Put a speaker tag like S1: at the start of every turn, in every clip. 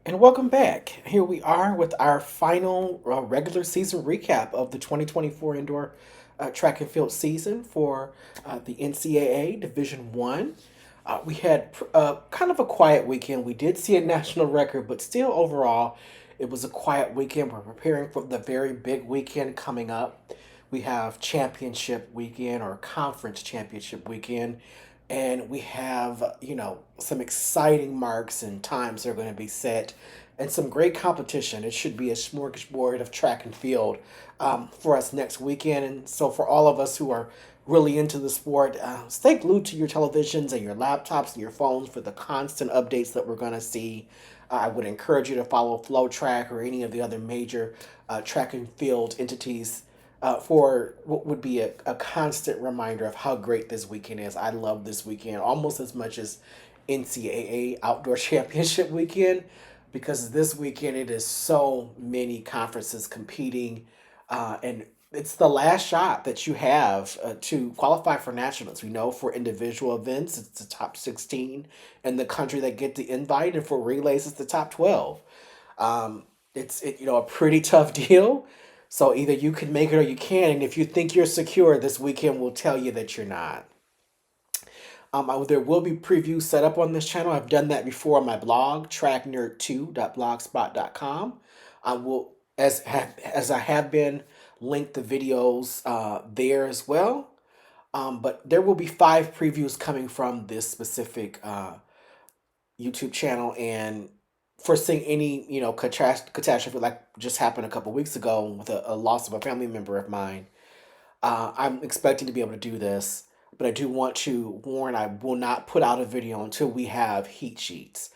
S1: And welcome back. Here we are with our final regular season recap of the 2024 indoor track and field season for the NCAA Division One. We had kind of a quiet weekend. We did see a national record, but still overall, it was a quiet weekend. We're preparing for the very big weekend coming up. We have championship weekend or conference championship weekend, and we have some exciting marks and times that are going to be set and some great competition. It should be a smorgasbord of track and field for us next weekend. And so for all of us who are really into the sport, stay glued to your televisions and your laptops and your phones for the constant updates that we're going to see. I would encourage you to follow Flow Track or any of the other major track and field entities for what would be a constant reminder of how great this weekend is. I love this weekend almost as much as NCAA Outdoor Championship weekend because this weekend it is so many conferences competing, and it's the last shot that you have to qualify for nationals. We know for individual events, it's the top 16 in the country that get the invite, and for relays, it's the top 12. Um, it's a pretty tough deal. So either you can make it or you can, and if you think you're secure, this weekend will tell you that you're not. There will be previews set up on this channel. I've done that before on my blog, tracknerd2.blogspot.com. I will, as I have been, link the videos there as well. But there will be 5 previews coming from this specific YouTube channel, and foreseeing any catastrophe like just happened a couple weeks ago with a loss of a family member of mine. I'm expecting to be able to do this, but I do want to warn I will not put out a video until we have heat sheets.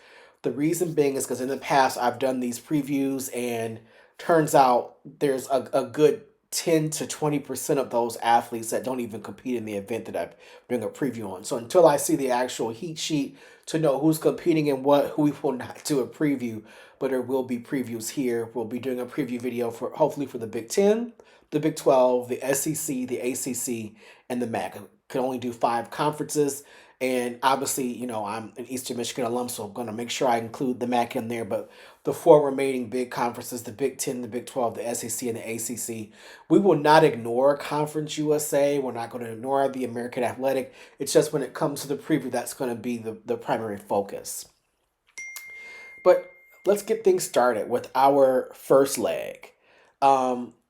S1: The reason being is because in the past I've done these previews, and turns out there's a good 10 to 20% of those athletes that don't even compete in the event that I'm doing a preview on. So until I see the actual heat sheet to know who's competing and what, we will not do a preview, but there will be previews here. We'll be doing a preview video for hopefully for the Big Ten, the Big 12, the SEC, the ACC, and the MAC. I can only do 5 conferences. And obviously, I'm an Eastern Michigan alum, so I'm going to make sure I include the MAC in there. But the 4 remaining big conferences, the Big 10, the Big 12, the SEC, and the ACC, we will not ignore Conference USA. We're not going to ignore the American Athletic. It's just when it comes to the preview, that's going to be the primary focus. But let's get things started with our first leg.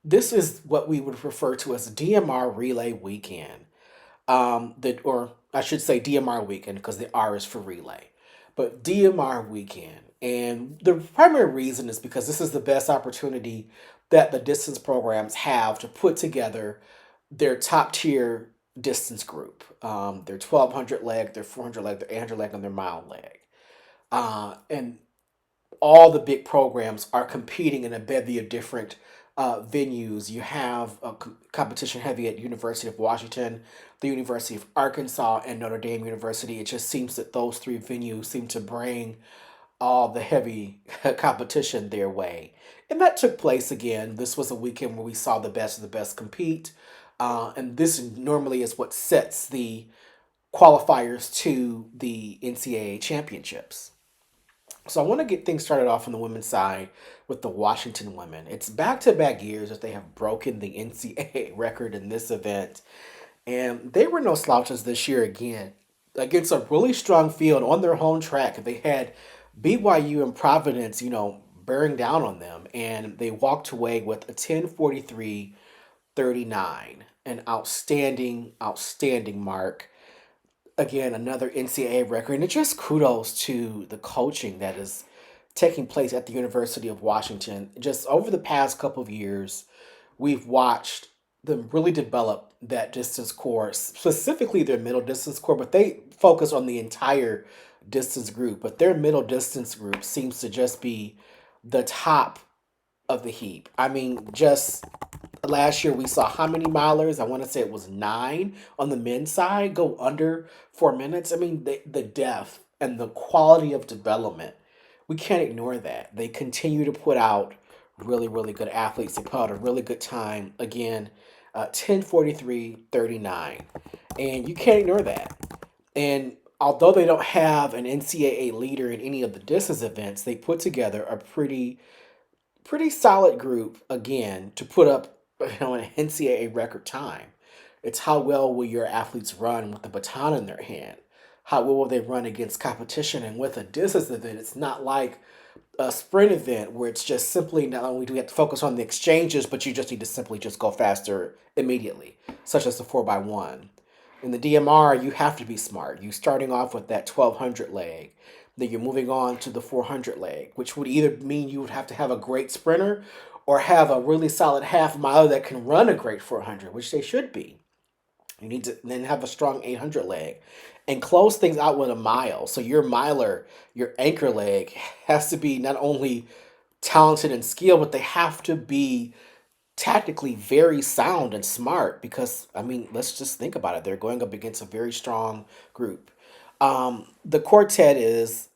S1: This is what we would refer to as DMR Relay Weekend. Or I should say DMR Weekend because the R is for relay. But DMR Weekend. And the primary reason is because this is the best opportunity that the distance programs have to put together their top tier distance group. Their 1200 leg, their 400 leg, their 800 leg, and their mile leg. And all the big programs are competing in a bevy of different venues. You have a competition heavy at University of Washington, the University of Arkansas, and Notre Dame University. It just seems that those 3 venues seem to bring all the heavy competition their way. And that took place again. This was a weekend where we saw the best of the best compete. And this normally is what sets the qualifiers to the NCAA championships. So I want to get things started off on the women's side with the Washington women. It's back-to-back years that they have broken the NCAA record in this event, and they were no slouches this year again against a really strong field on their home track. They had BYU and Providence, bearing down on them, and they walked away with a 10:43:39, an outstanding, outstanding mark. Again, another NCAA record, and it's just kudos to the coaching that is taking place at the University of Washington. Just over the past couple of years, we've watched them really develop that distance course, specifically their middle distance core, but they focus on the entire distance group. But their middle distance group seems to just be the top of the heap. I mean, just last year we saw how many milers? I want to say it was 9 on the men's side go under 4 minutes. I mean, the depth and the quality of development, we can't ignore that. They continue to put out really, really good athletes. They put out a really good time. Again, 10:43:39. And you can't ignore that. And although they don't have an NCAA leader in any of the distance events, they put together a pretty solid group again to put up an NCAA record time. It's how well will your athletes run with the baton in their hand? How well will they run against competition? And with a distance event, it's not like a sprint event where it's just simply not only do we have to focus on the exchanges, but you just need to simply just go faster immediately, such as the 4x1. In the DMR, you have to be smart. You're starting off with that 1200 leg, then you're moving on to the 400 leg, which would either mean you would have to have a great sprinter or have a really solid half miler that can run a great 400, which they should be. You need to then have a strong 800 leg and close things out with a mile. So your miler, your anchor leg, has to be not only talented and skilled, but they have to be tactically very sound and smart because, I mean, let's just think about it. They're going up against a very strong group. The quartet is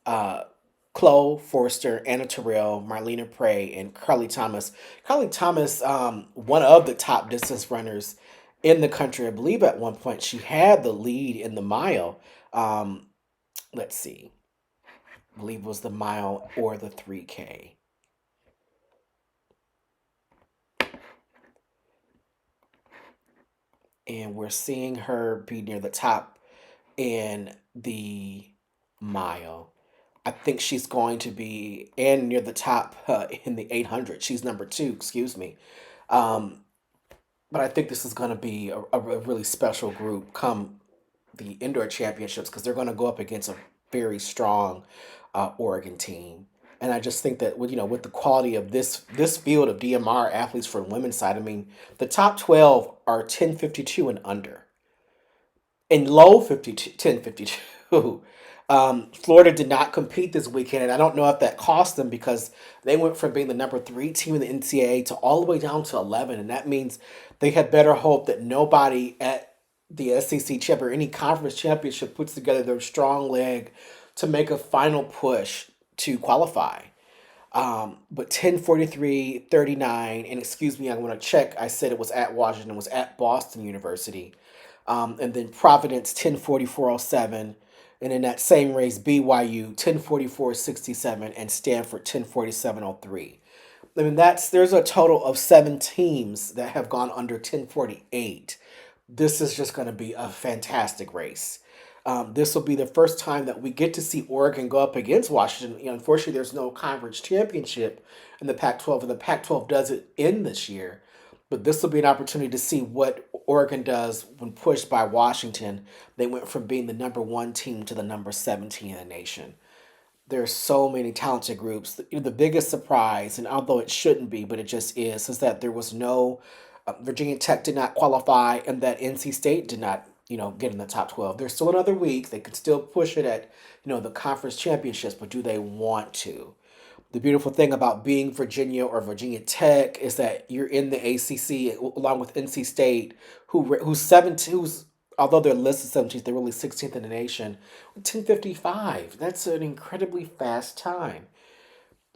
S1: Chloe Forster, Anna Terrell, Marlena Prey, and Carly Thomas. Carly Thomas, one of the top distance runners in the country. I believe at one point she had the lead in the mile. Um, let's see. I believe it was the mile or the 3K. And we're seeing her be near the top in the mile. I think she's going to be and near the top in the 800. She's number two, excuse me. Um, but I think this is going to be a really special group come the indoor championships because they're going to go up against a very strong Oregon team. And I just think that with the quality of this field of DMR athletes for the women's side, I mean the top 12 are 1052 and under in low 52, 1052. Florida did not compete this weekend, and I don't know if that cost them because they went from being the number three team in the NCAA to all the way down to 11, and that means they had better hope that nobody at the SEC champ or any conference championship puts together their strong leg to make a final push to qualify. But 10:43:39, and excuse me, I'm going to check. I said it was at Washington, it was at Boston University. And then Providence 10:44:07, and in that same race, BYU 10:44:67, and Stanford 10:47:03. I mean, there's a total of seven teams that have gone under 10:48. This is just going to be a fantastic race. This will be the first time that we get to see Oregon go up against Washington. Unfortunately, there's no conference championship in the Pac-12, and the Pac-12 does it in this year. But this will be an opportunity to see what Oregon does when pushed by Washington. They went from being the number one team to the number 17 in the nation. There's so many talented groups. The biggest surprise, and although it shouldn't be, but it just is that there was no Virginia Tech did not qualify, and that NC State did not, get in the top 12. There's still another week. They could still push it at, the conference championships, but do they want to? The beautiful thing about being Virginia or Virginia Tech is that you're in the ACC along with NC State, who's 17, who's although they're listed 17th, they're really 16th in the nation. 10:55. That's an incredibly fast time.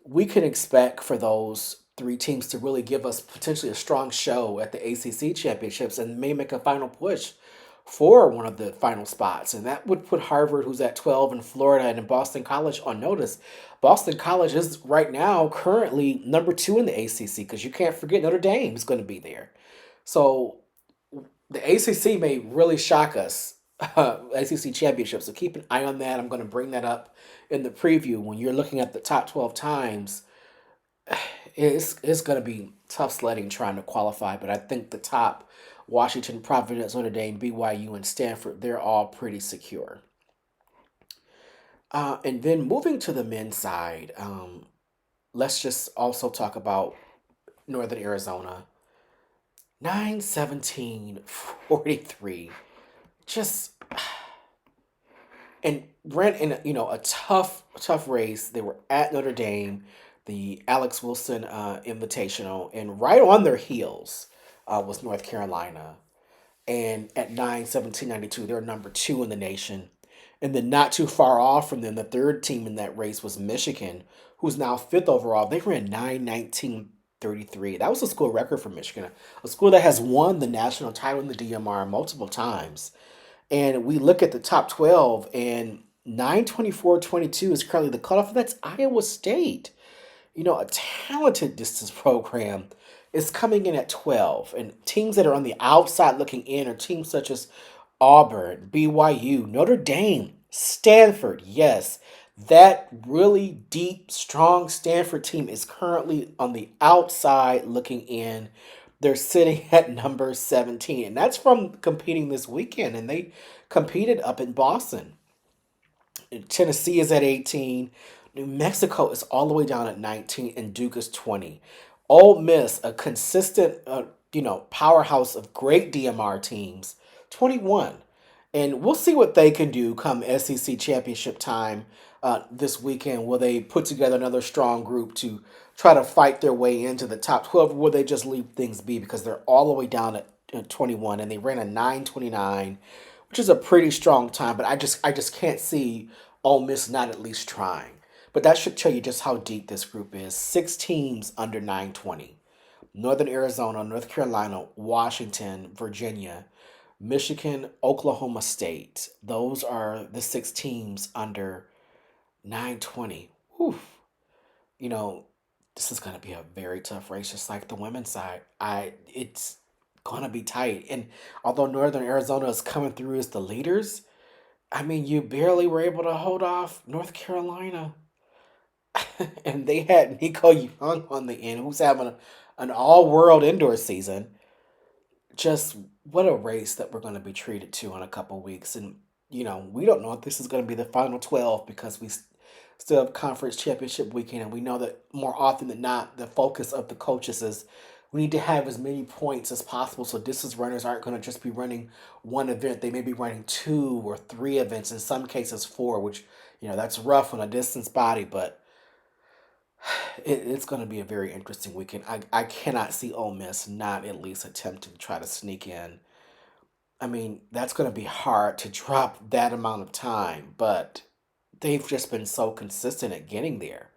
S1: We can expect for those three teams to really give us potentially a strong show at the ACC championships and may make a final push for one of the final spots. And that would put Harvard, who's at 12, in Florida, and in Boston College on notice. Boston College is right now currently number two in the ACC because you can't forget Notre Dame is going to be there. So the ACC may really shock us, ACC championship. So keep an eye on that. I'm going to bring that up in the preview. When you're looking at the top 12 times, it's going to be tough sledding trying to qualify. But I think the top Washington, Providence, Notre Dame, BYU, and Stanford, they're all pretty secure. And then moving to the men's side, let's just also talk about Northern Arizona. 9:17:43. Just and ran in a tough race. They were at Notre Dame, the Alex Wilson Invitational, and right on their heels was North Carolina. And at 9:17:92, they're number two in the nation. And then not too far off from them, the third team in that race was Michigan, who's now fifth overall. They ran 9:19:33. That was a school record for Michigan, a school that has won the national title in the DMR multiple times. And we look at the top 12, and 924.22 is currently the cutoff. That's Iowa State. A talented distance program is coming in at 12. And teams that are on the outside looking in are teams such as Auburn, BYU, Notre Dame, Stanford. Yes, that really deep, strong Stanford team is currently on the outside looking in. They're sitting at number 17, and that's from competing this weekend. And they competed up in Boston. Tennessee is at 18. New Mexico is all the way down at 19, and Duke is 20. Ole Miss, a consistent, powerhouse of great DMR teams, 21. And we'll see what they can do come SEC championship time this weekend. Will they put together another strong group to try to fight their way into the top 12, or will they just leave things be because they're all the way down at 21, and they ran a 9:29, which is a pretty strong time. But I just can't see Ole Miss not at least trying. But that should tell you just how deep this group is. Six teams under 920. Northern Arizona, North Carolina, Washington, Virginia, Michigan, Oklahoma State. Those are the six teams under 920. Whew. You know, this is going to be a very tough race, just like the women's side. It's going to be tight. And although Northern Arizona is coming through as the leaders, I mean, you barely were able to hold off North Carolina. And they had Nico Young on the end, who's having an all world indoor season. Just what a race that we're going to be treated to in a couple weeks. And, we don't know if this is going to be the final 12 because we still have conference championship weekend. And we know that more often than not, the focus of the coaches is we need to have as many points as possible. So distance runners aren't going to just be running one event. They may be running two or three events, in some cases four, which, that's rough on a distance body. But it's going to be a very interesting weekend. I cannot see Ole Miss not at least attempting to try to sneak in. I mean, that's going to be hard to drop that amount of time, but they've just been so consistent at getting there.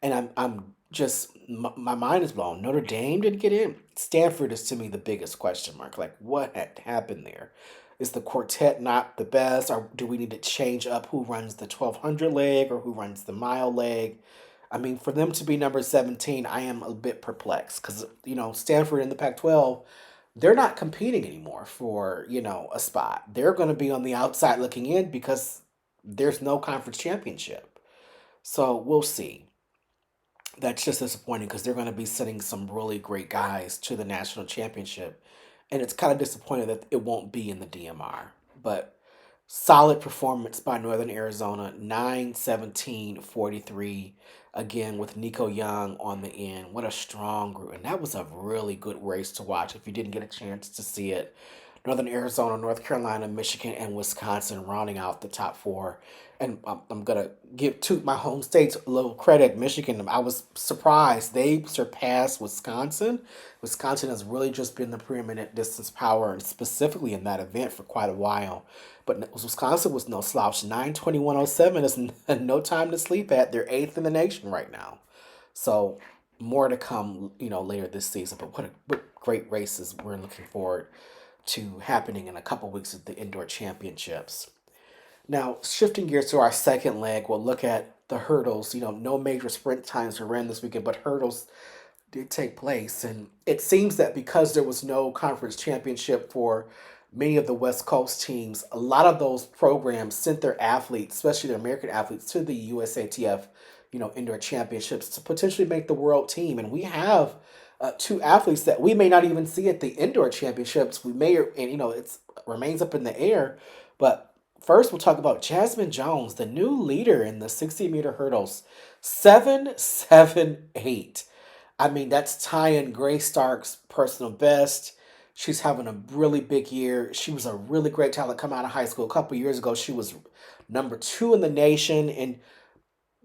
S1: And I'm just, my mind is blown. Notre Dame didn't get in. Stanford is to me the biggest question mark. Like, what had happened there? Is the quartet not the best, or do we need to change up who runs the 1200 leg or who runs the mile leg? I mean, for them to be number 17, I am a bit perplexed because, Stanford in the Pac 12, they're not competing anymore for, a spot. They're going to be on the outside looking in because there's no conference championship. So we'll see. That's just disappointing because they're going to be sending some really great guys to the national championship. And it's kind of disappointing that it won't be in the DMR. But solid performance by Northern Arizona, 9:17:43. Again, with Nico Young on the end. What a strong group. And that was a really good race to watch if you didn't get a chance to see it. Northern Arizona, North Carolina, Michigan, and Wisconsin rounding out the top four. And I'm going to give to my home states a little credit. Michigan, I was surprised. They surpassed Wisconsin. Wisconsin has really just been the preeminent distance power, and specifically in that event for quite a while. But Wisconsin was no slouch. 9:21:07 is no time to sleep at. They're eighth in the nation right now. So more to come, later this season. But what great races we're looking forward to happening in a couple weeks at the indoor championships. Now, shifting gears to our second leg, we'll look at the hurdles. No major sprint times were ran this weekend, but hurdles did take place. And it seems that because there was no conference championship for many of the West Coast teams, a lot of those programs sent their athletes, especially their American athletes, to the USATF, indoor championships to potentially make the world team. And we have two athletes that we may not even see at the indoor championships. We may, and it's remains up in the air. But first, we'll talk about Jasmine Jones, the new leader in the 60-meter hurdles, 7.78. I mean, that's tying Grace Stark's personal best. She's having a really big year. She was a really great talent coming out of high school. A couple years ago, she was number two in the nation, and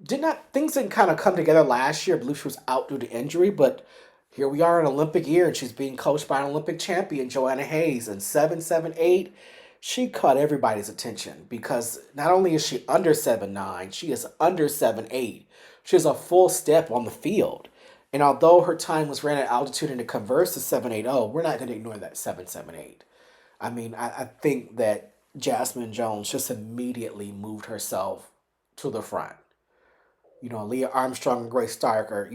S1: did not things didn't kind of come together last year. I believe she was out due to injury, but here we are in Olympic year, and she's being coached by an Olympic champion, Joanna Hayes, and 7.78. She caught everybody's attention because not only is she under 7.9, she is under 7.8. She has a full step on the field. And although her time was ran at altitude and it converts to 7.80, we're not going to ignore that 7.78. I mean, I think that Jasmine Jones just immediately moved herself to the front. Leah Armstrong and Grace Stark are,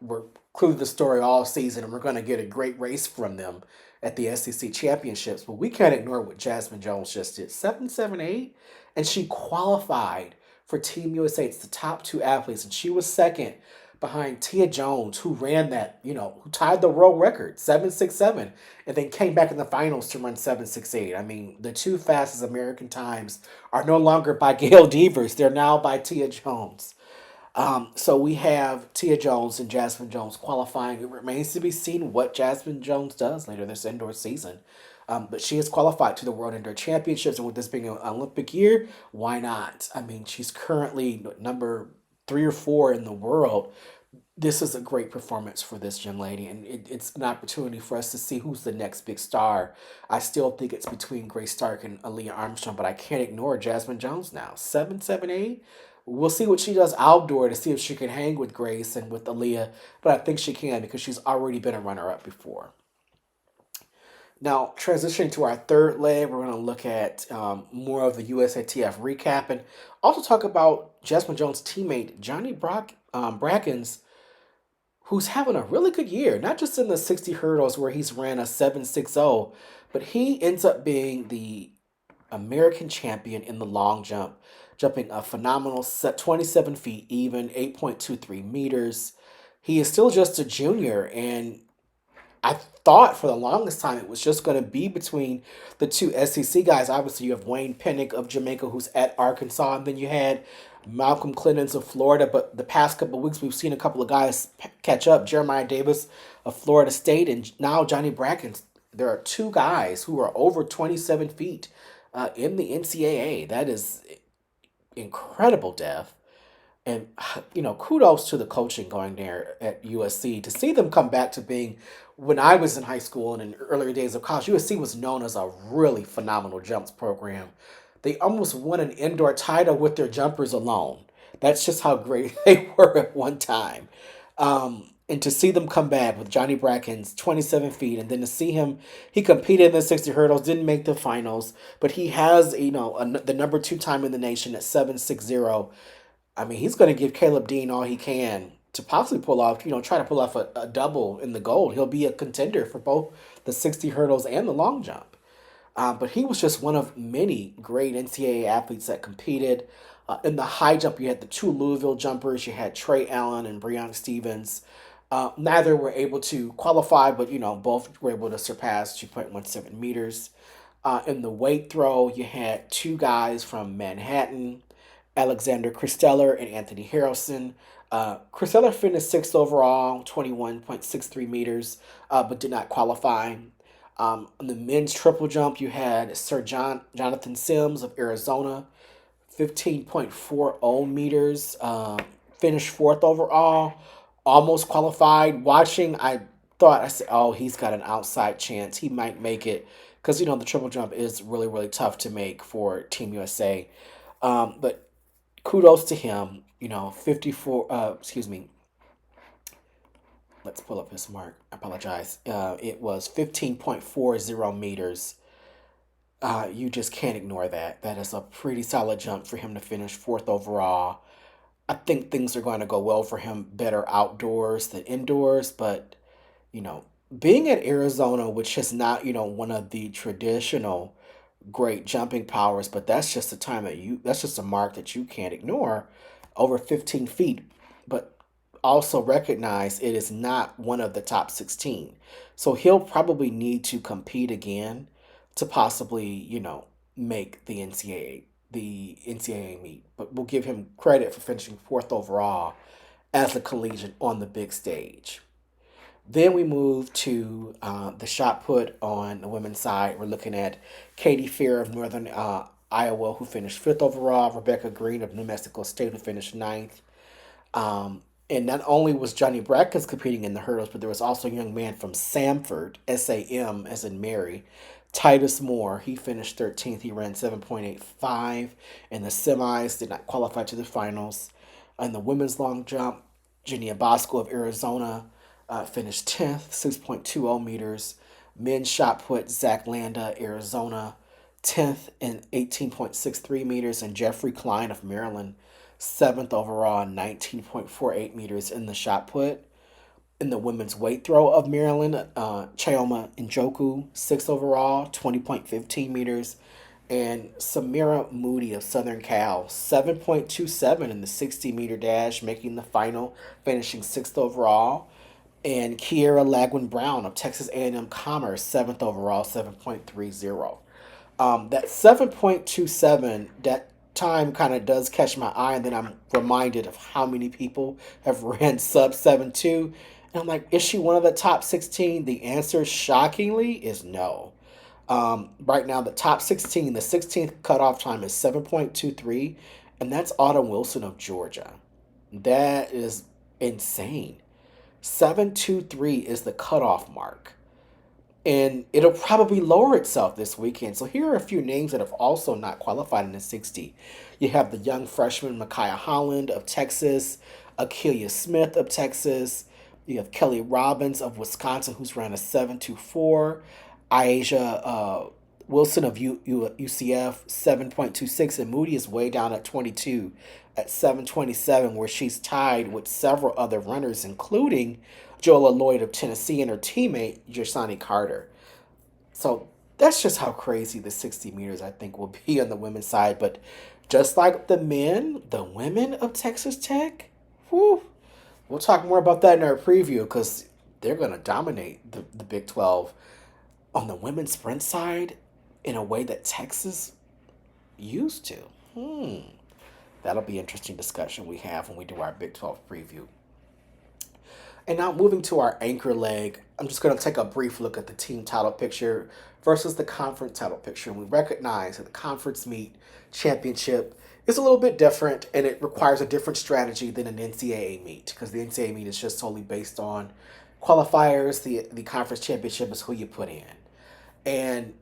S1: were clued the story all season, and we're going to get a great race from them at the SEC championships. But we can't ignore what Jasmine Jones just did. 778, and she qualified for Team USA. It's the top two athletes, and she was second behind Tia Jones, who ran that, who tied the world record, 767, and then came back in the finals to run 768. I mean, the two fastest American times are no longer by Gail Devers, they're now by Tia Jones. So we have Tia Jones and Jasmine Jones qualifying. It remains to be seen what Jasmine Jones does later this indoor season. But she is qualified to the World Indoor Championships, and with this being an Olympic year, why not? I mean, she's currently number 3 or 4 in the world. This is a great performance for this young lady, and it's an opportunity for us to see who's the next big star. I still think it's between Grace Stark and Aaliyah Armstrong, but I can't ignore Jasmine Jones now. 778. We'll see what she does outdoor to see if she can hang with Grace and with Aaliyah, but I think she can because she's already been a runner up before. Now, transitioning to our third leg, we're going to look at more of the USATF recap and also talk about Jasmine Jones' teammate, Johnny Brackens, who's having a really good year, not just in the 60 hurdles where he's ran a 760, but he ends up being the American champion in the long jump, jumping a phenomenal 27 feet even, 8.23 meters. He is still just a junior, and I thought for the longest time it was just going to be between the two SEC guys. Obviously, you have Wayne Pennick of Jamaica, who's at Arkansas, and then you had Malcolm Clennons of Florida. But the past couple of weeks, we've seen a couple of guys catch up. Jeremiah Davis of Florida State, and now Johnny Brackens. There are two guys who are over 27 feet in the NCAA. That is incredible depth. And, kudos to the coaching going there at USC to see them come back to being, when I was in high school and in earlier days of college, USC was known as a really phenomenal jumps program. They almost won an indoor title with their jumpers alone. That's just how great they were at one time. And to see them come back with Johnny Brackens, 27 feet, and then to see him, he competed in the 60 hurdles, didn't make the finals, but he has, the number two time in the nation at 760. I mean, he's going to give Caleb Dean all he can to possibly pull off, try to pull off a double in the gold. He'll be a contender for both the 60 hurdles and the long jump. But he was just one of many great NCAA athletes that competed. In the high jump, you had the two Louisville jumpers. You had Trey Allen and Breon Stevens. Neither were able to qualify, but, both were able to surpass 2.17 meters. In the weight throw, you had two guys from Manhattan, Alexander Christeller and Anthony Harrelson. Christeller finished sixth overall, 21.63 meters, but did not qualify. On the men's triple jump, you had Jonathan Sims of Arizona, 15.40 meters, finished fourth overall, almost qualified. Watching, I said, oh, he's got an outside chance. He might make it because, the triple jump is really, really tough to make for Team USA. But kudos to him. 54, excuse me. Let's pull up his mark. I apologize. It was 15.40 meters. You just can't ignore that. That is a pretty solid jump for him to finish fourth overall. I think things are going to go well for him better outdoors than indoors, but, you know, being at Arizona, which is not, one of the traditional great jumping powers, but that's just that's just a mark that you can't ignore, over 15 feet, but also recognize it is not one of the top 16. So he'll probably need to compete again to possibly, make the NCAA meet. But we'll give him credit for finishing fourth overall as a collegiate on the big stage. Then we move to the shot put on the women's side. We're looking at Katie Fair of Northern Iowa, who finished fifth overall. Rebecca Green of New Mexico State, who finished ninth. And not only was Johnny Brackens competing in the hurdles, but there was also a young man from Samford, SAM, as in Mary, Titus Moore. He finished 13th. He ran 7.85 in the semis, did not qualify to the finals. In the women's long jump, Genia Bosco of Arizona finished 10th, 6.20 meters. Men's shot put, Zach Landa, Arizona, 10th in 18.63 meters, and Jeffrey Klein of Maryland, 7th overall, 19.48 meters in the shot put. In the women's weight throw of Maryland, Chioma Njoku, 6th overall, 20.15 meters. And Samira Moody of Southern Cal, 7.27 in the 60-meter dash, making the final, finishing 6th overall. And Kiera Lagwin Brown of Texas A&M Commerce, 7th overall, 7.30. That 7.27, that time kind of does catch my eye, and then I'm reminded of how many people have ran sub 7.2. And I'm like, is she one of the top 16? The answer, shockingly, is no. Right now, the top 16, the 16th cutoff time is 7.23, and that's Autumn Wilson of Georgia. That is insane. 7.23 is the cutoff mark, and it'll probably lower itself this weekend. So here are a few names that have also not qualified in the 60. You have the young freshman Micaiah Holland of Texas, Akeelia Smith of Texas. You have Kelly Robbins of Wisconsin, who's ran a 7.24. Aisha Wilson of UCF, 7.26. And Moody is way down at 22 at 7.27, where she's tied with several other runners, including Joella Lloyd of Tennessee and her teammate, Jasani Carter. So that's just how crazy the 60 meters, I think, will be on the women's side. But just like the men, the women of Texas Tech, whew, we'll talk more about that in our preview, because they're going to dominate the Big 12 on the women's sprint side in a way that Texas used to. That'll be an interesting discussion we have when we do our Big 12 preview. And now moving to our anchor leg, I'm just going to take a brief look at the team title picture versus the conference title picture. And we recognize that the conference meet championship is a little bit different, and it requires a different strategy than an NCAA meet, because the NCAA meet is just solely based on qualifiers. The conference championship is who you put in. And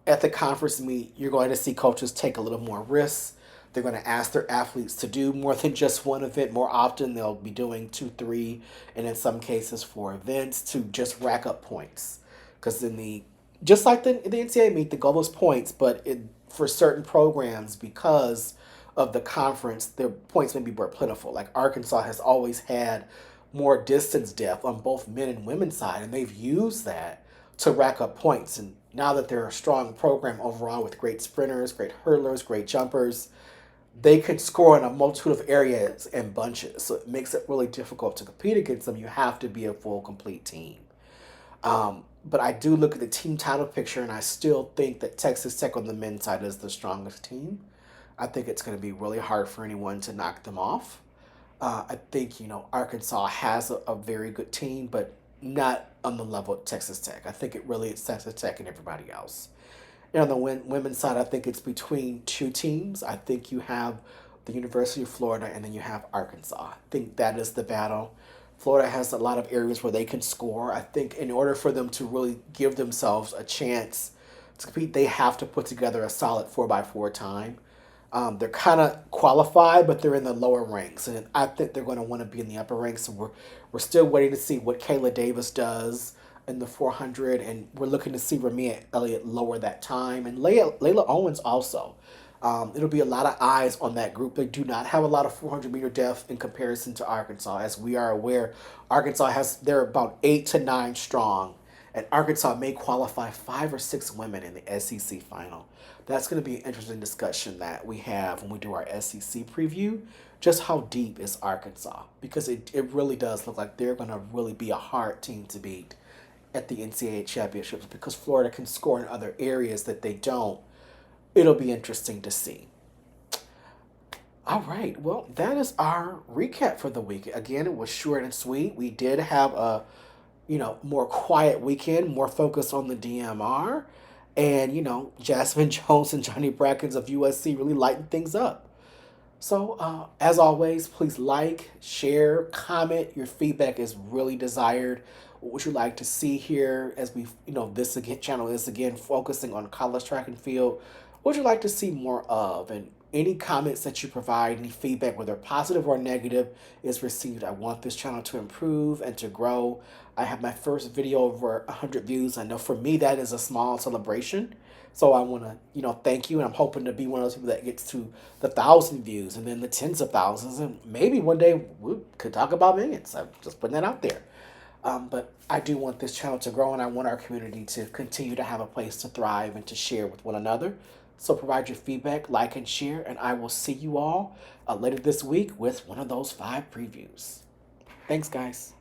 S1: at the conference meet, you're going to see coaches take a little more risks. They're going to ask their athletes to do more than just one event. More often, they'll be doing 2, 3, and in some cases 4 events to just rack up points. Because just like the NCAA meet, the goal is points, but for certain programs, because of the conference, their points may be more plentiful. Like Arkansas has always had more distance depth on both men and women's side, and they've used that to rack up points. And now that they're a strong program overall with great sprinters, great hurdlers, great jumpers, they can score in a multitude of areas and bunches. So it makes it really difficult to compete against them. You have to be a full, complete team. But I do look at the team title picture, and I still think that Texas Tech on the men's side is the strongest team. I think it's going to be really hard for anyone to knock them off. I think, Arkansas has a very good team, but not on the level of Texas Tech. I think it really is Texas Tech and everybody else. And on the women's side, I think it's between 2 teams. I think you have the University of Florida, and then you have Arkansas. I think that is the battle. Florida has a lot of areas where they can score. I think in order for them to really give themselves a chance to compete, they have to put together a solid 4x4 time. They're kind of qualified, but they're in the lower ranks, and I think they're going to want to be in the upper ranks. So we're still waiting to see what Kayla Davis does in the 400, and we're looking to see Ramia Elliott lower that time, and Layla Owens also. It'll be a lot of eyes on that group. They do not have a lot of 400-meter depth in comparison to Arkansas. As we are aware, they're about 8 to 9 strong, and Arkansas may qualify 5 or 6 women in the SEC final. That's going to be an interesting discussion that we have when we do our SEC preview. Just how deep is Arkansas? Because it really does look like they're going to really be a hard team to beat at the NCAA championships, because Florida can score in other areas that they don't. It'll be interesting to see. All right, well, that is our recap for the week. Again, it was short and sweet. We did have a more quiet weekend, more focus on the DMR, and Jasmine Jones and Johnny Brackens of USC really lightened things up. So, as always, please like, share, comment. Your feedback is really desired. What would you like to see here as channel is again focusing on college track and field? What would you like to see more of? And any comments that you provide, any feedback, whether positive or negative, is received. I want this channel to improve and to grow. I have my first video over 100 views. I know for me that is a small celebration. So I want to, thank you. And I'm hoping to be one of those people that gets to the 1,000 views and then the tens of thousands. And maybe one day we could talk about millions. I'm just putting that out there. But I do want this channel to grow, and I want our community to continue to have a place to thrive and to share with one another. So provide your feedback, like, and share, and I will see you all later this week with one of those 5 previews. Thanks, guys.